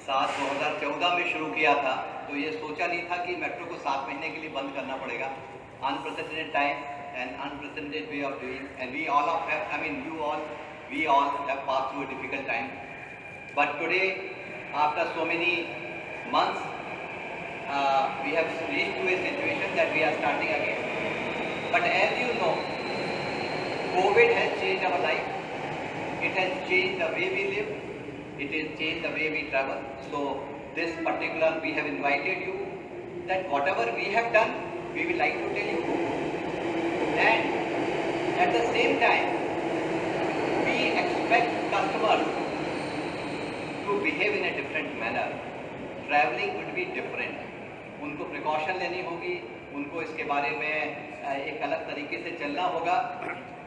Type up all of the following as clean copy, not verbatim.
सात 2014 में शुरू किया था, तो ये सोचा नहीं था कि मेट्रो को 7 महीने के लिए बंद करना पड़ेगा। Unprecedented time and unprecedented way of doing, and we all of have, I mean you all, we all have passed through a difficult time. But today, after so many months, we have reached to a situation that we are starting again. But as you know, COVID has changed our life. It has changed the way we live. It has changed the way we travel. So this particular, we have invited you that whatever we have done, we will like to tell you. And at the same time, we expect customers to behave in a different manner. Traveling would be different. उनको precaution लेनी होगी, उनको इसके बारे में एक अलग तरीके से चलना होगा,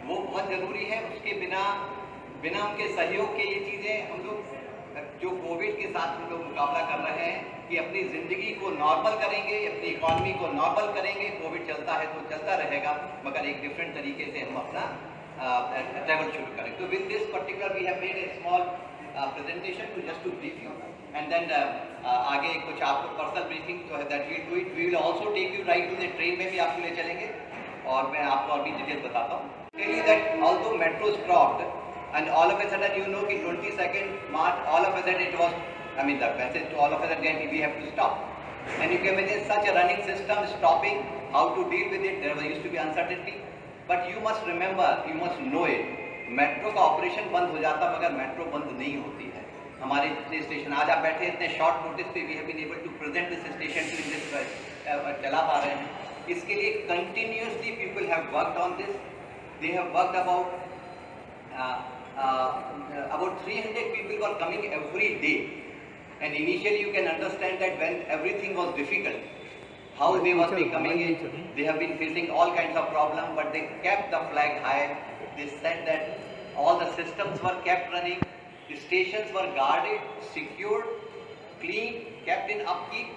वो बहुत ज़रूरी है। उसके बिना उनके सहयोग के ये चीज़ें हम लोग जो कोविड के साथ हम लोग मुकाबला कर रहे हैं कि अपनी ज़िंदगी को नॉर्मल करेंगे, अपनी इकॉनमी को नॉर्मल करेंगे। कोविड चलता है तो चलता रहेगा, मगर एक डिफरेंट तरीके से हम अपना ट्रैवल शुरू करें। तो with this particular we have made a small presentation to just to brief you, and then आगे कुछ आपको पर्सनल ब्रीफिंग जो है that we do it, we will also take you right to the train में भी आपको ले चलेंगे, और मैं आपको अभी डिटेल बताता हूँ। Tell you that although metro stopped and all of a sudden you know कि 22nd March all of a sudden it was, I mean the message to all of a sudden we have to stop, and you can imagine such a running system stopping, how to deal with it. There used to be uncertainty, but you must remember, you must know it, metro का operation बंद हो जाता मगर metro बंद नहीं होती है। हमारे जितने स्टेशन आज आप बैठे इतने शॉर्ट नोटिस पे, we have been able to present this station to this चला पा रहे हैं। इसके लिए continuously people have worked on this, they have worked about 300 people were coming every day, and initially you can understand that when everything was difficult, how they must be coming in. They have been facing all kinds of problems, but they kept the flag high. They said that all the systems were kept running, the stations were guarded, secured, clean, kept in upkeep,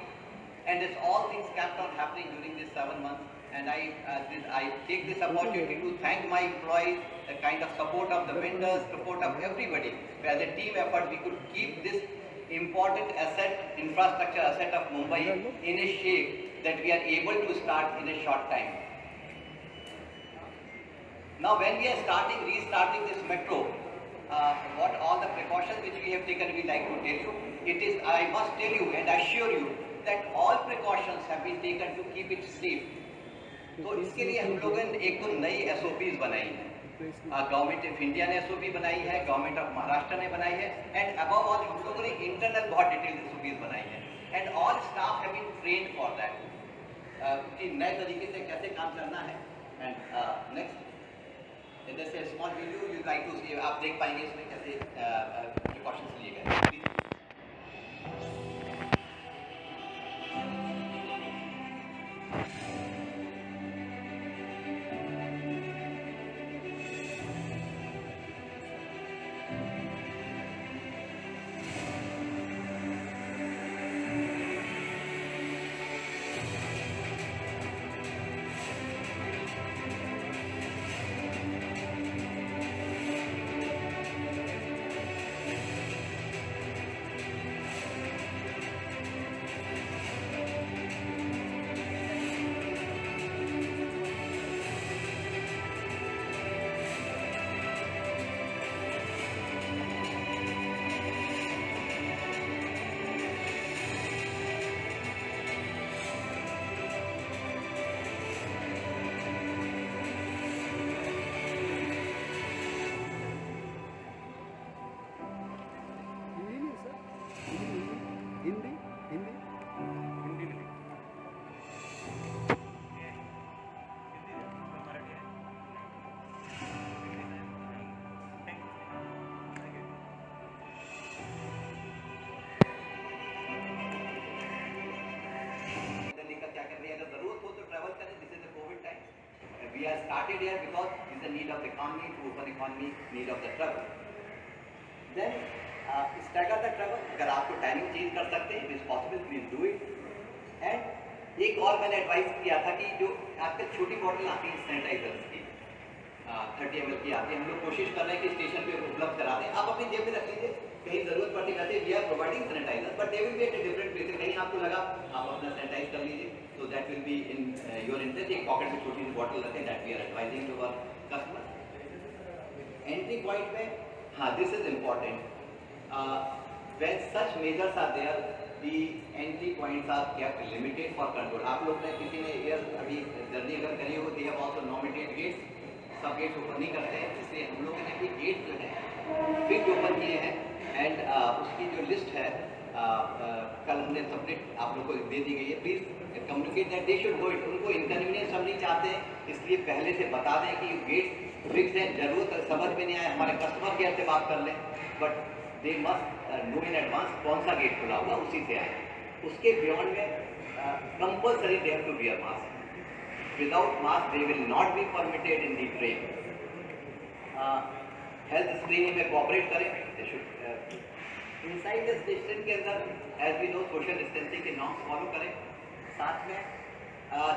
and this all things kept on happening during these 7 months. And I take this opportunity to thank my employees, the kind of support of the vendors, support of everybody. As a team effort, we could keep this important asset, infrastructure asset of Mumbai in a shape that we are able to start in a short time. Now, when we are restarting this metro, what all the precautions which we have taken, we like to tell you. It is, I must tell you and assure you that all precautions have been taken to keep it safe. तो इसके लिए हम लोगों ने एक तो नई SOPs बनाई है, गवर्नमेंट ऑफ इंडिया ने SOP बनाई है, गवर्नमेंट ऑफ महाराष्ट्र ने बनाई है, एंड अबव ऑल हम लोगों ने इंटरनल बहुत डिटेल SOPs बनाई है, and all staff have been trained for that कि नए तरीके से कैसे काम करना है। एंड नेक्स्ट जैसे small video you like to see, आप देख पाएंगे इसमें कैसे प्रिकॉशंस लिए गए। We are started here because it's the need of the economy, to open economy, need of the travel. Then stagger the travel. अगर आपको टाइमिंग चेंज कर सकते हैं, it is possible, please do it. And एक और मैंने advice किया था कि जो आजकल छोटी बॉटल आती है सैनिटाइजर्स की, 30 ml की आती है, हम लोग कोशिश कर रहे हैं कि स्टेशन पे उपलब्ध करा दें। आप अपनी जेब में रख लीजिए, कहीं ज़रूरत पड़ती है। वैसे we are providing sanitizer, they will be at a different places. कहीं आपको लगा आप अपना सैनिटाइज कर लीजिए, तो that will be in your interest. एक पॉकेट में छोटी सी बॉटल रखें, that we are advising to our customer. Entry point में, हाँ, this is important, when such measures are there, the entry points are kept limited for control. आप लोग ने किसी ने एयर अभी जर्नी अगर करी हो, they have also nominated gates, सब गेट्स ओपन नहीं करते हैं, इसलिए हम लोगों ने भी गेट जो है फिक्स ओपन किए हैं। एंड उसकी जो लिस्ट है कल हमने सबमिट आप लोग को दे दी गई है। Please communicate that they should go it. उनको इनकन्वीनियंस हम नहीं चाहते हैं, इसलिए पहले से बता दें कि गेट फिक्स है। जरूरत समझ में नहीं आए, हमारे कस्टमर केयर से बात कर लें, but they must know in advance कौन सा गेट खुला होगा, उसी से आए। उसके बियॉन्ड में compulsory they have to wear mask. Without mask they will not be permitted in the train. Health screening में कोऑपरेट करें। They should inside the station के अंदर as we know social distancing के नॉर्म्स फॉलो करें। साथ में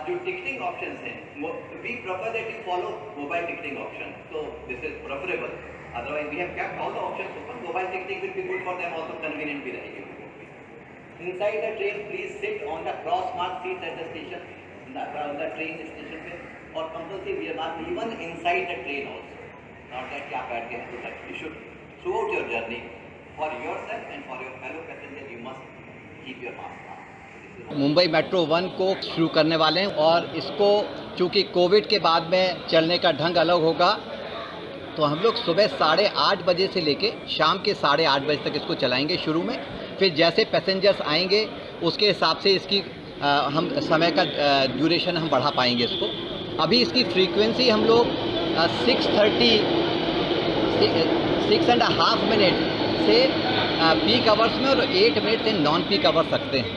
जो ticketing options हैं, we prefer that you follow mobile ticketing option, so this is preferable. Otherwise we have kept all the options open. Mobile ticketing will be good for them, also convenient भी रहेगी। Inside the train, please sit on the cross marked seats at the station, on the train station पे, और compulsory wear mask even inside the train also. Not that कि आप बैठ के हैं तो that you should throughout your journey for yourself and for your fellow passengers you must keep your mask on. Mumbai metro 1 को शुरू करने वाले हैं और इसको चूँकि कोविड के बाद में चलने का ढंग अलग होगा, तो हम लोग सुबह 8:30 बजे से लेके शाम के 8:30 बजे तक इसको चलाएंगे शुरू में। फिर जैसे पैसेंजर्स आएंगे उसके हिसाब से इसकी हम समय का ड्यूरेशन हम बढ़ा पाएंगे इसको। अभी इसकी फ्रीक्वेंसी हम लोग 6.5 मिनट से पीक आवर्स में और 8 मिनट से नॉन पीक आवर्स रखते हैं।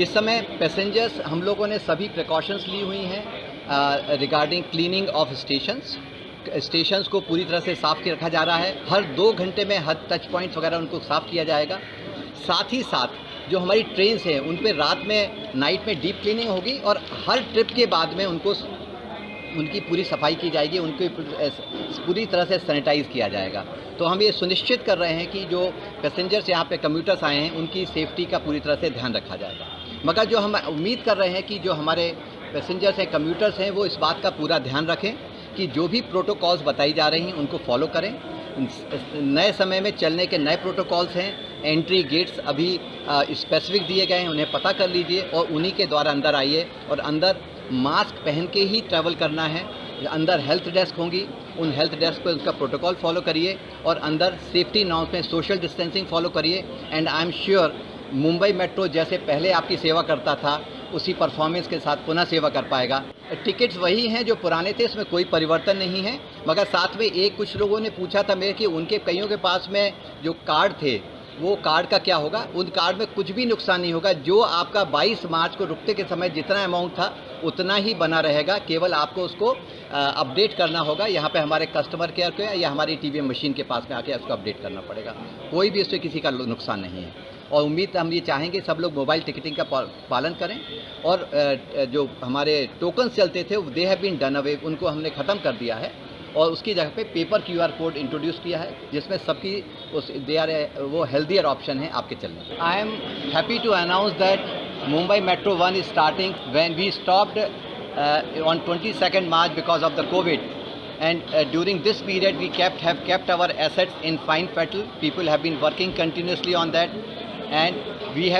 इस समय पैसेंजर्स हम लोगों ने सभी प्रिकॉशंस ली हुई हैं रिगार्डिंग क्लीनिंग ऑफ स्टेशंस को पूरी तरह से साफ़ रखा जा रहा है। हर 2 घंटे में हर टच पॉइंट्स वगैरह उनको साफ़ किया जाएगा। साथ ही साथ जो हमारी ट्रेन्स हैं उन पे रात में नाइट में डीप क्लीनिंग होगी और हर ट्रिप के बाद में उनकी पूरी सफाई की जाएगी, उनको पूरी तरह से सैनिटाइज़ किया जाएगा। तो हम ये सुनिश्चित कर रहे हैं कि जो पैसेंजर्स यहाँ पे कम्यूटर्स आए हैं उनकी सेफ्टी का पूरी तरह से ध्यान रखा जाएगा। मगर जो हम उम्मीद कर रहे हैं कि जो हमारे पैसेंजर्स हैं, कम्यूटर्स हैं, वो इस बात का पूरा ध्यान रखें कि जो भी प्रोटोकॉल्स बताई जा रही हैं उनको फॉलो करें। नए समय में चलने के नए प्रोटोकॉल्स हैं। एंट्री गेट्स अभी स्पेसिफिक दिए गए हैं, उन्हें पता कर लीजिए और उन्हीं के द्वारा अंदर आइए। और अंदर मास्क पहन के ही ट्रैवल करना है। अंदर हेल्थ डेस्क होंगी, उन हेल्थ डेस्क पर उसका प्रोटोकॉल फॉलो करिए और अंदर सेफ्टी नॉर्म्स में सोशल डिस्टेंसिंग फॉलो करिए। And I am sure Mumbai metro जैसे पहले आपकी सेवा करता था उसी परफॉर्मेंस के साथ पुनः सेवा कर पाएगा। टिकट्स वही हैं जो पुराने थे, इसमें कोई परिवर्तन नहीं है। मगर साथ में कुछ लोगों ने पूछा था मेरे कि उनके कईयों के पास में जो कार्ड थे वो कार्ड का क्या होगा। उन कार्ड में कुछ भी नुकसान नहीं होगा। जो आपका 22 मार्च को रुकते के समय जितना अमाउंट था उतना ही बना रहेगा। केवल आपको उसको अपडेट करना होगा। यहाँ पे हमारे कस्टमर केयर को या हमारी टीवीएम मशीन के पास में आके उसको अपडेट करना पड़ेगा। कोई भी उससे किसी का नुकसान नहीं है। और उम्मीद हम ये चाहेंगे सब लोग मोबाइल टिकटिंग का पालन करें। और जो हमारे टोकन चलते थे they have been done away, उनको हमने ख़त्म कर दिया है और उसकी जगह पे पेपर QR कोड इंट्रोड्यूस किया है जिसमें सबकी वो हेल्दियर ऑप्शन है आपके चलने। I am happy to announce that Mumbai metro 1 is starting when we stopped on 22 March because of the COVID. And during this period we have kept our assets in fine fettle. People have been working continuously on that, and we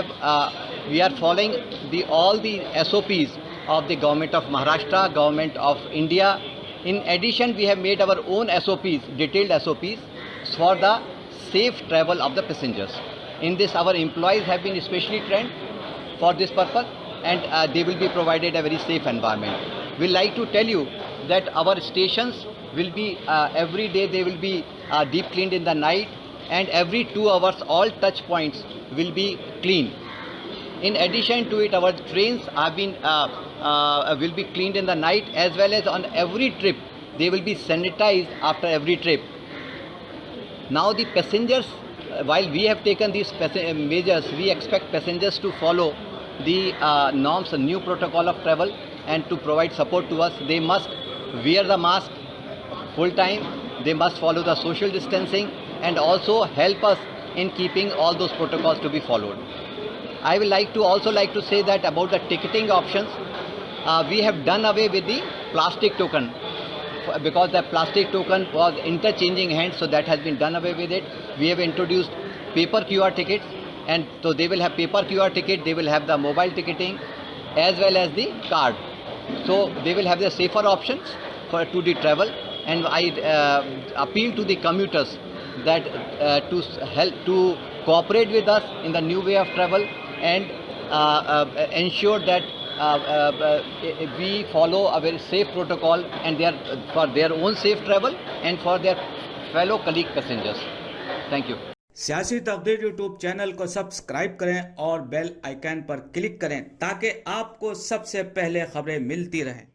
are following all the SOPs of the government of Maharashtra, government of India. In addition, we have made our own SOPs, detailed SOPs for the safe travel of the passengers. In this, our employees have been specially trained for this purpose, and they will be provided a very safe environment. We like to tell you that our stations will be every day they will be deep cleaned in the night, and every 2 hours all touch points will be cleaned. In addition to it, our trains have been will be cleaned in the night, as well as on every trip they will be sanitized after every trip. Now the passengers, while we have taken these measures, we expect passengers to follow the norms, new protocol of travel, and to provide support to us. They must wear the mask full time, they must follow the social distancing, and also help us in keeping all those protocols to be followed. I will also like to say that about the ticketing options, we have done away with the plastic token because the plastic token was interchanging hands, so that has been done away with it. We have introduced paper QR tickets, and so they will have paper QR ticket, they will have the mobile ticketing as well as the card. So they will have the safer options to the travel, and I appeal to the commuters that to help to cooperate with us in the new way of travel and ensure that we follow a very safe protocol, and they are for their own safe travel and for their fellow colleague passengers. Thank you. सियासी तकदीर YouTube channel को subscribe करें और bell icon पर click करें ताकि आपको सबसे पहले खबरें मिलती रहें।